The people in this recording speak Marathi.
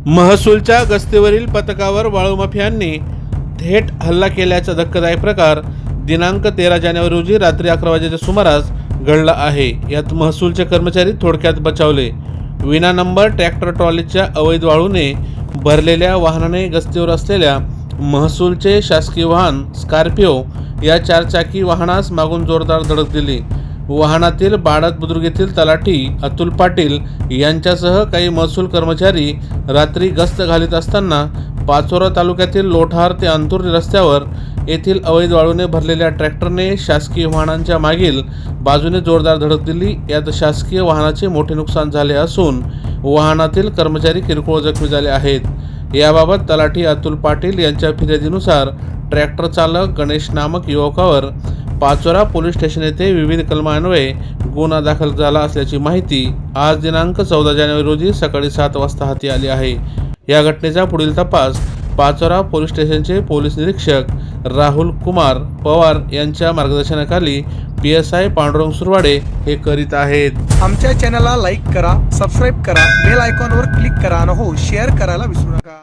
महसूलच्या गस्तीवरील पथकावर वाळू माफियांनी थेट हल्ला केल्याचा धक्कादायक प्रकार दिनांक 13 जानेवारी रोजी रात्री 11 वाजेच्या सुमारास घडला आहे। यात महसूलचे कर्मचारी थोडक्यात बचावले। विना नंबर ट्रॅक्टर ट्रॉलीच्या अवैध वाळूने भरलेल्या वाहनाने गस्तीवर असलेल्या महसूलचे शासकीय वाहन स्कॉर्पिओ या चारचाकी वाहनास मागून जोरदार धडक दिली। वाहनातील बाळद बुद्रुक येथील तलाठी अतुल पाटील यांच्यासह काही महसूल कर्मचारी रात्री गस्त घालीत असताना पाचोरा तालुक्यातील लोठार ते अंतुर्ली रस्त्यावर येथील अवैध वाळूने भरलेल्या ट्रॅक्टरने शासकीय वाहनांच्या मागील बाजूने जोरदार धडक दिली। यात शासकीय वाहनाचे मोठे नुकसान झाले असून वाहनातील कर्मचारी किरकोळ जखमी झाले आहेत। याबाबत तलाठी अतुल पाटील यांच्या फिर्यादीनुसार ट्रॅक्टर चालक गणेश नामक युवकावर पाचोरा पोलीस स्टेशन येथे विविध कलमान्वये गुन्हा दाखल झाला असल्याची माहिती आज दिनांक 14 जानेवारी रोजी सकाळी 7 वाजता हाती आली आहे। या घटनेचा पुढील तपास पाचोरा पोलीस स्टेशनचे पोलीस निरीक्षक राहुल कुमार पवार यांच्या मार्गदर्शनाखाली PSI पांडुरंग सुरवाडे हे करीत आहेत। आमच्या चॅनलला लाईक करा, सबस्क्राईब करा, बेल आयकॉनवर क्लिक करा आणि हो शेअर करायला विसरू नका।